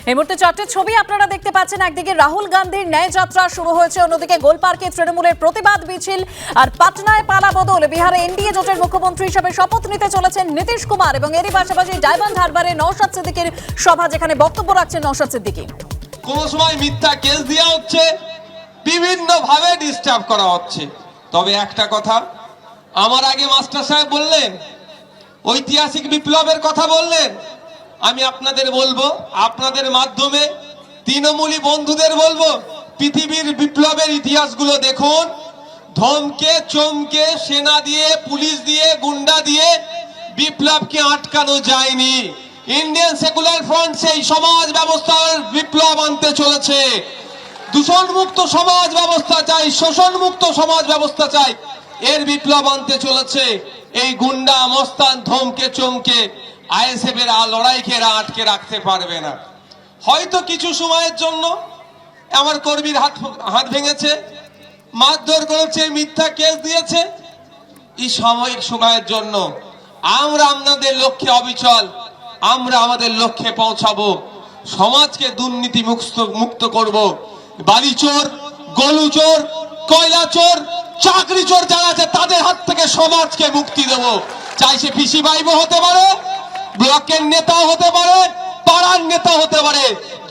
এই মুহূর্তে চারটে ছবি আপনারা দেখতে পাচ্ছেন। একদিকে রাহুল গান্ধীর ন্যায় যাত্রা শুরু হয়েছে, অন্যদিকে গোলপার্কে তৃণমূলের প্রতিবাদ মিছিল, আর পাটনায় পালা বদল। বিহারে এনডিএ জোটের মুখ্যমন্ত্রী হিসেবে শপথ নিতে চলেছেন নীতিশ কুমার, এবং এরই পাশাপাশি ডায়মন্ড হারবারে নওশাদ সিদ্দিকীর সভা, যেখানে বক্তব্য রাখছেন নওশাদ সিদ্দিকী। কোন সময় মিথ্যা কেস দেওয়া হচ্ছে, বিভিন্ন ভাবে ডিস্টার্ব করা হচ্ছে। তবে একটা কথা, আমার আগে মাস্টার সাহেব বললেন, ঐতিহাসিক বিপ্লবের কথা বললেন। আমি আপনাদের বলবো, আপনাদের মাধ্যমে তৃণমূলী বন্ধুদের বলবো, পৃথিবীর বিপ্লবের ইতিহাসগুলো দেখুন। ধমকে চমকে সেনা দিয়ে, পুলিশ দিয়ে, গুন্ডা দিয়ে বিপ্লবকে আটকানো যায়নি। ইন্ডিয়ান সেকুলার ফ্রন্ট সেই সমাজ ব্যবস্থার বিপ্লব আনতে চলেছে। দূষণ মুক্ত সমাজ ব্যবস্থা চাই, শোষণ মুক্ত সমাজ ব্যবস্থা চাই, এর বিপ্লব আনতে চলেছে। এই গুন্ডা মস্তান ধমকে চমকে আইএসএফ এর লড়াইকে আটকে রাখতে পারবে না। হয়তো কিছু সময়ের জন্য আমার কর্মীর হাত ভেঙেছে, মারধর করেছে, মিথ্যা কেস দিয়েছে, এই সাময়িক সময়ের জন্য। আমরা আমাদের লক্ষ্যে অবিচল, আমরা আমাদের লক্ষ্যে পৌঁছাবো। সমাজকে দুর্নীতি মুক্ত করব। বালি চোর, গলু চোর, কয়লা চোর, চাকরি চোর যারা আছে তাদের হাত থেকে সমাজকে মুক্তি দেব। চাই সে পিসি ভাইবো হতে পারে, ব্লকের নেতা হতে পারে, পাড়ার নেতা হতে পারে,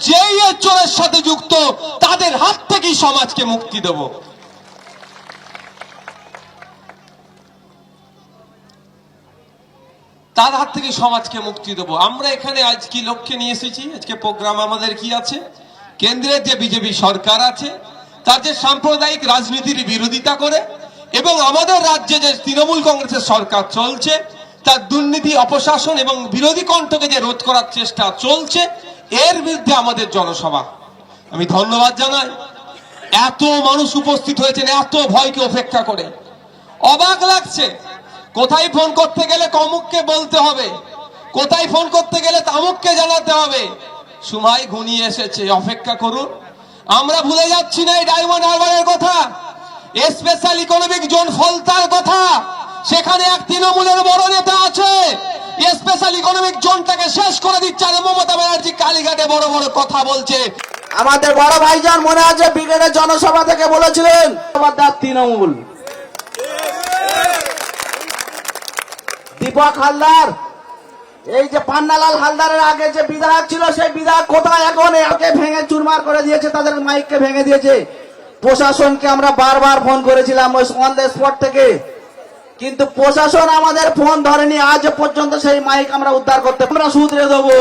যেই এর চোরের সাথে যুক্ত তাদের হাত থেকেই সমাজকে মুক্তি দেব। তার হাত থেকে সমাজকে মুক্তি দেবো। আমরা এখানে আজ কি লক্ষ্যে নিয়ে এসেছি, আজকে প্রোগ্রাম আমাদের কি আছে? কেন্দ্রের যে বিজেপি সরকার আছে তার যে সাম্প্রদায়িক রাজনীতির বিরোধিতা করে, এবং আমাদের রাজ্যে যে তৃণমূল কংগ্রেসের সরকার চলছে তার দুর্নীতি, অপশাসন এবং বিরোধী কণ্ঠকে যে রোধ করার চেষ্টা চলছে, এর বিরুদ্ধে আমাদের জনসভা। আমি ধন্যবাদ জানাই, এত মানুষ উপস্থিত হয়েছেন এত ভয়কে উপেক্ষা করে। অবাক লাগছে, কোথায় ফোন করতে গেলে অমুককে বলতে হবে, কোথায় ফোন করতে গেলে তামুককে জানাতে হবে। সময় ঘনিয়ে এসেছে, অপেক্ষা করুন। আমরা ভুলে যাচ্ছি না এই ডায়মন্ড হারবারের কথা, স্পেশাল ইকোনমিক জোন ফলতার কথা। সেখানে এক তৃণমূলের বড় নেতা আছে, স্পেশাল ইকোনমিক জোনটাকে শেষ করে দিচ্ছে। আর মমতা ব্যানার্জি কালীঘাটে বড় বড় কথা বলছে। আমাদের বড় ভাইজান মনে আছে ব্রিগেডের জনসভা থেকে বলেছিলেন তৃণমূল। দীপক হালদার, এই যে পান্নালাল হালদারের আগে যে বিধায়ক ছিল, সেই বিধায়ক কোথায় এখন? একে ভেঙে চুরমার করে দিয়েছে, তাদের মাইককে ভেঙে দিয়েছে। প্রশাসনকে আমরা বারবার ফোন করেছিলাম ওই অন দ্য স্পট থেকে, কিন্তু প্রশাসন আমাদের ফোন ধরেনি। আজ পর্যন্ত সেই মাইক আমরা উদ্ধার করতে, আমরা শুধরে দেবো।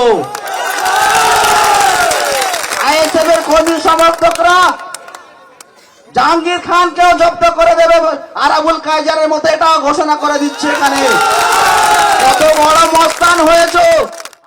আইএসএফ এর কর্মী সমর্থকরা জাহাঙ্গীর খানকেও জব্দ করে দেবে, আরাবুল কায়জারের মতো এটাও ঘোষণা করে দিচ্ছে। এখানে কত বড় মস্তান হয়েছে।